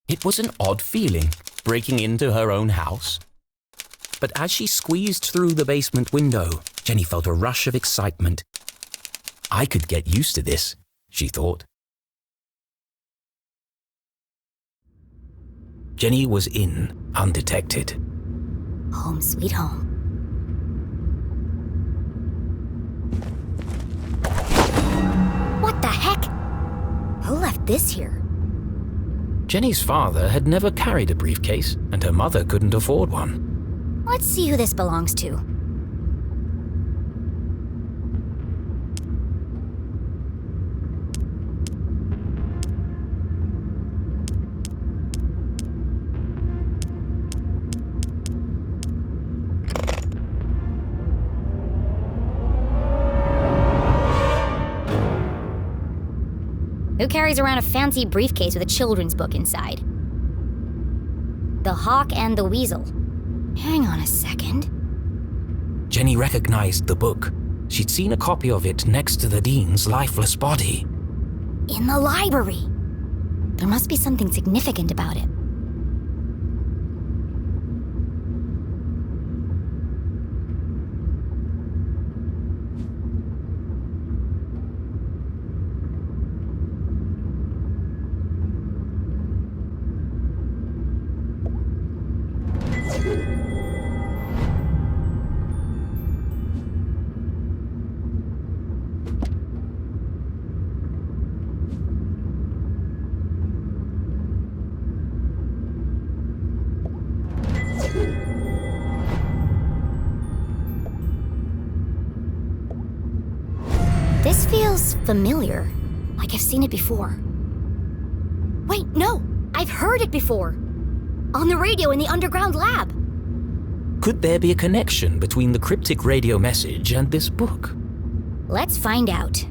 It was an odd feeling, breaking into her own house. But as she squeezed through the basement window, Jenny felt a rush of excitement. I could get used to this, she thought. Jenny was in, undetected. Home sweet home. What the heck? Who left this here? Jenny's father had never carried a briefcase, and her mother couldn't afford one. Let's see who this belongs to. Who carries around a fancy briefcase with a children's book inside? The Hawk and the Weasel. Hang on a second. Jenny recognized the book. She'd seen a copy of it next to the dean's lifeless body. In the library. There must be something significant about it. This feels familiar, like I've seen it before. Wait, no! I've heard it before! On the radio in the underground lab! Could there be a connection between the cryptic radio message and this book? Let's find out.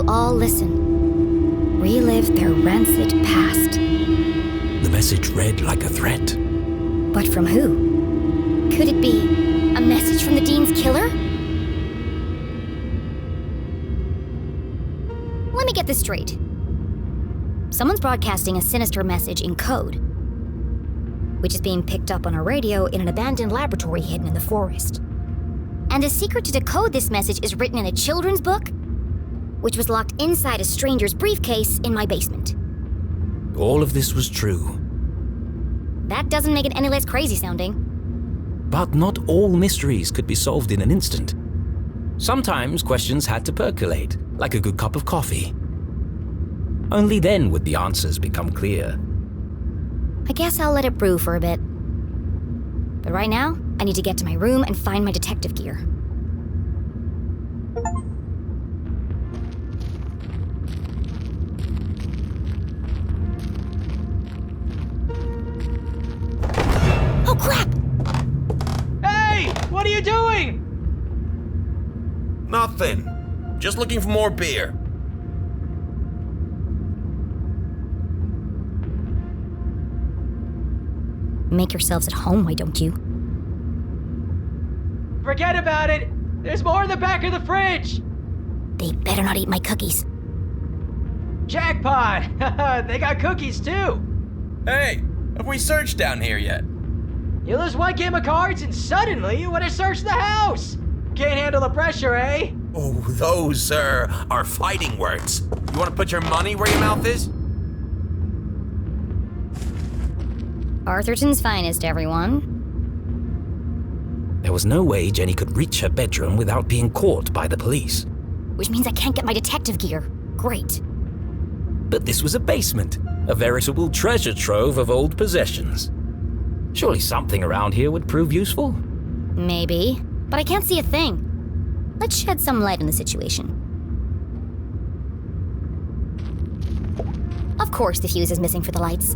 will all listen. Relive their rancid past. The message read like a threat. But from who? Could it be a message from the Dean's killer? Let me get this straight. Someone's broadcasting a sinister message in code, which is being picked up on a radio in an abandoned laboratory hidden in the forest. And the secret to decode this message is written in a children's book, which was locked inside a stranger's briefcase in my basement. All of this was true. That doesn't make it any less crazy sounding. But not all mysteries could be solved in an instant. Sometimes questions had to percolate, like a good cup of coffee. Only then would the answers become clear. I guess I'll let it brew for a bit. But right now, I need to get to my room and find my detective gear. Oh crap! Hey! What are you doing? Nothing. Just looking for more beer. Make yourselves at home, why don't you? Forget about it! There's more in the back of the fridge! They better not eat my cookies. Jackpot! They got cookies too! Hey, have we searched down here yet? You lose one game of cards and suddenly you want to search the house! Can't handle the pressure, eh? Oh, those, sir, are fighting words. You want to put your money where your mouth is? Arthurton's finest, everyone. There was no way Jenny could reach her bedroom without being caught by the police. Which means I can't get my detective gear. Great. But this was a basement, a veritable treasure trove of old possessions. Surely something around here would prove useful? Maybe, but I can't see a thing. Let's shed some light on the situation. Of course the fuse is missing for the lights.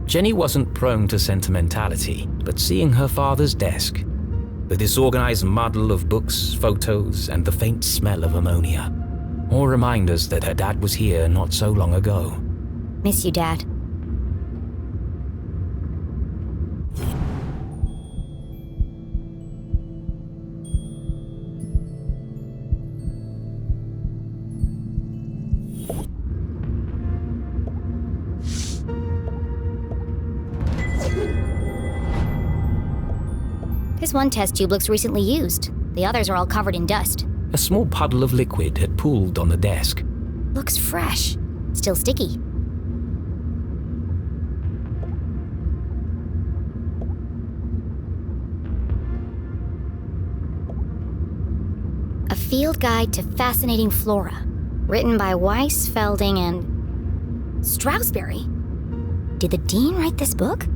Jenny wasn't prone to sentimentality, but seeing her father's desk, the disorganized muddle of books, photos, and the faint smell of ammonia, all reminders that her dad was here not so long ago. Miss you, Dad. This one test tube looks recently used. The others are all covered in dust. A small puddle of liquid had pooled on the desk. Looks fresh. Still sticky. A field guide to fascinating flora. Written by Weiss, Felding, and Strasberry. Did the Dean write this book?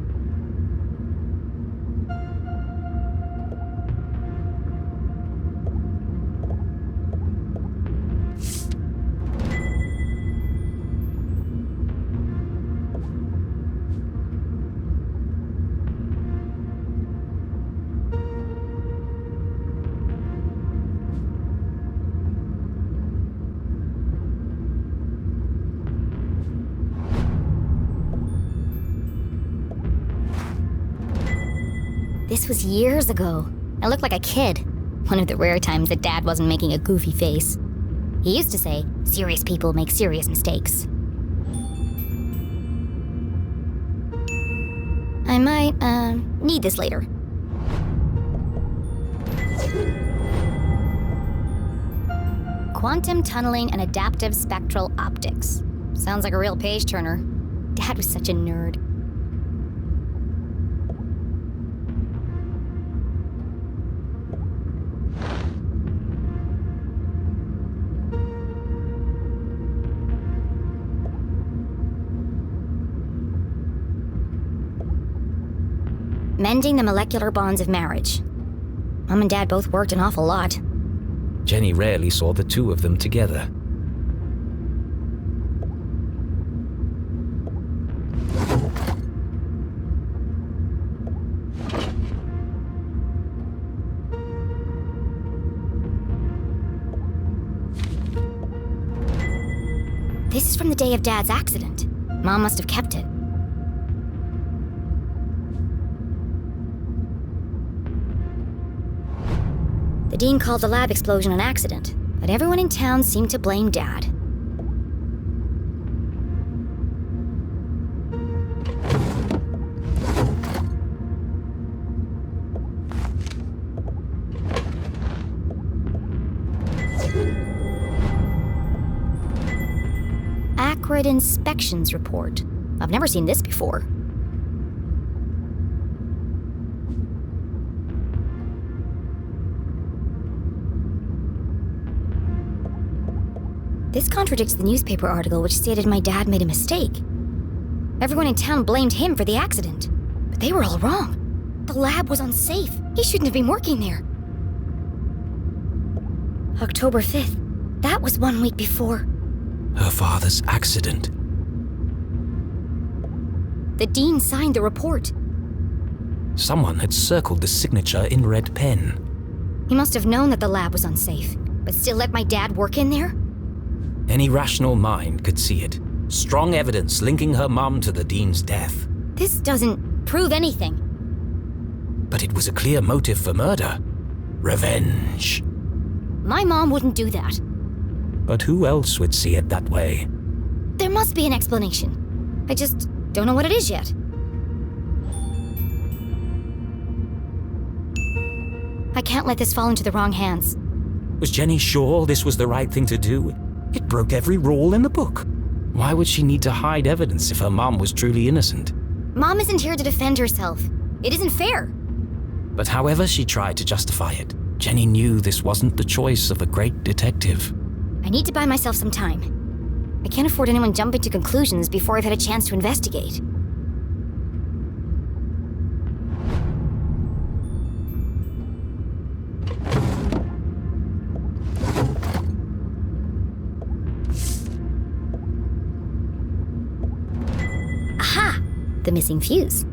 This was years ago. I looked like a kid. One of the rare times that Dad wasn't making a goofy face. He used to say, serious people make serious mistakes. I might, need this later. Quantum tunneling and adaptive spectral optics. Sounds like a real page turner. Dad was such a nerd. Mending the molecular bonds of marriage. Mom and Dad both worked an awful lot. Jenny rarely saw the two of them together. from the day of Dad's accident. Mom must have kept it. The dean called the lab explosion an accident, but everyone in town seemed to blame Dad. Acrid inspections report. I've never seen this before. This contradicts the newspaper article which stated my dad made a mistake. Everyone in town blamed him for the accident, but they were all wrong. The lab was unsafe. He shouldn't have been working there. October 5th. That was 1 week before. Her father's accident. The dean signed the report. Someone had circled the signature in red pen. He must have known that the lab was unsafe, but still let my dad work in there? Any rational mind could see it. Strong evidence linking her mum to the dean's death. This doesn't prove anything. But it was a clear motive for murder. Revenge. My mom wouldn't do that. But who else would see it that way? There must be an explanation. I just don't know what it is yet. I can't let this fall into the wrong hands. Was Jenny sure this was the right thing to do? It broke every rule in the book. Why would she need to hide evidence if her mom was truly innocent? Mom isn't here to defend herself. It isn't fair. But however she tried to justify it, Jenny knew this wasn't the choice of a great detective. I need to buy myself some time. I can't afford anyone jumping to conclusions before I've had a chance to investigate. Aha! The missing fuse.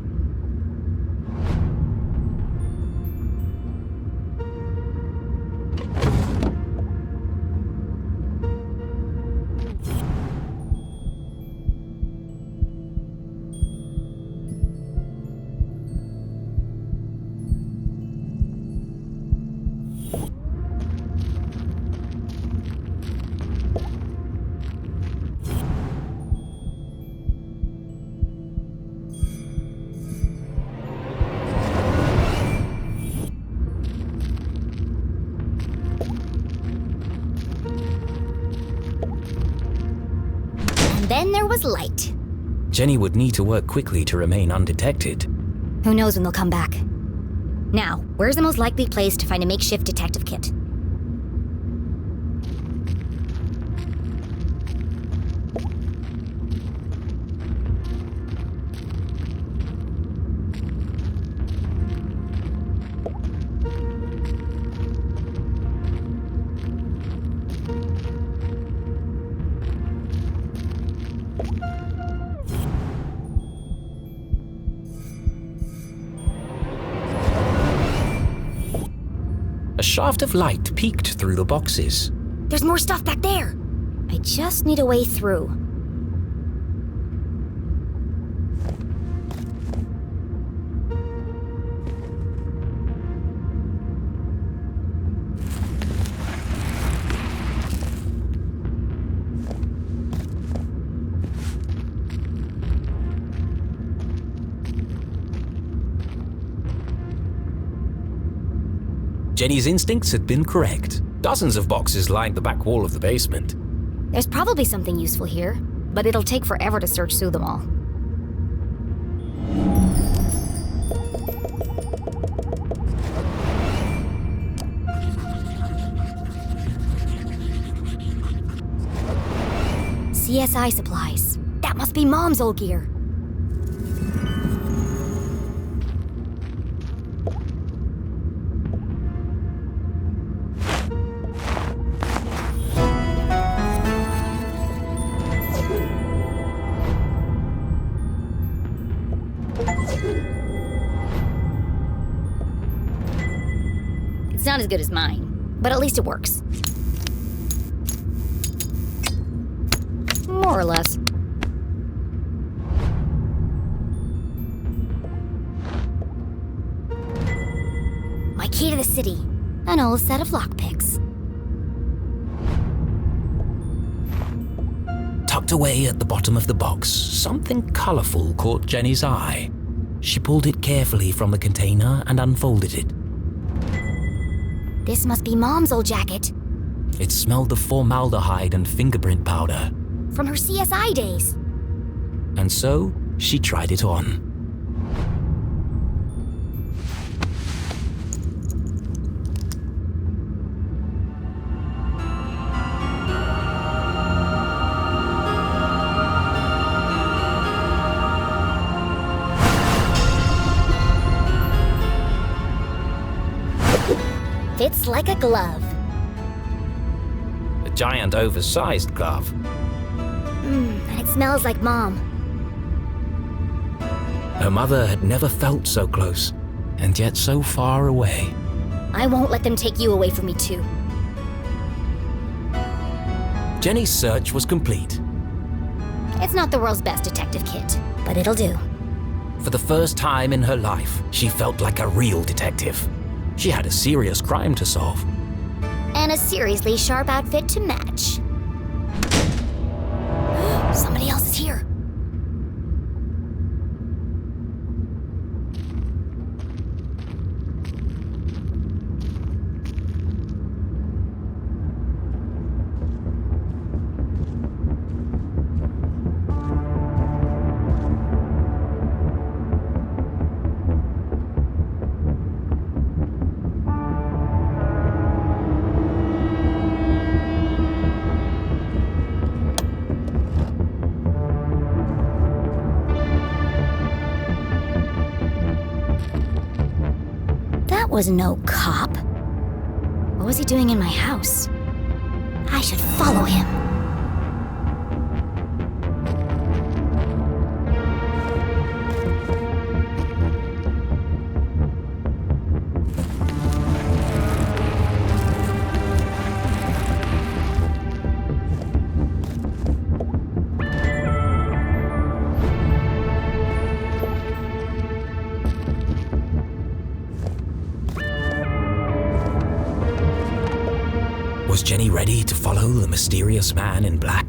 Then there was light. Jenny would need to work quickly to remain undetected. Who knows when they'll come back? Now, where's the most likely place to find a makeshift detective kit? A shaft of light peeked through the boxes. There's more stuff back there. I just need a way through. Jenny's instincts had been correct. Dozens of boxes lined the back wall of the basement. There's probably something useful here, but it'll take forever to search through them all. CSI supplies. That must be Mom's old gear. It's not as good as mine, but at least it works. More or less. My key to the city. An old set of lockpicks. Tucked away at the bottom of the box, something colorful caught Jenny's eye. She pulled it carefully from the container and unfolded it. This must be Mom's old jacket. It smelled of formaldehyde and fingerprint powder. From her CSI days. And so, she tried it on. Fits like a glove. A giant oversized glove. And it smells like Mom. Her mother had never felt so close, and yet so far away. I won't let them take you away from me too. Jenny's search was complete. It's not the world's best detective kit, but it'll do. For the first time in her life, she felt like a real detective. She had a serious crime to solve. And a seriously sharp outfit to match. Somebody else is here. That was no cop. What was he doing in my house? I should follow him. Was Jenny ready to follow the mysterious man in black?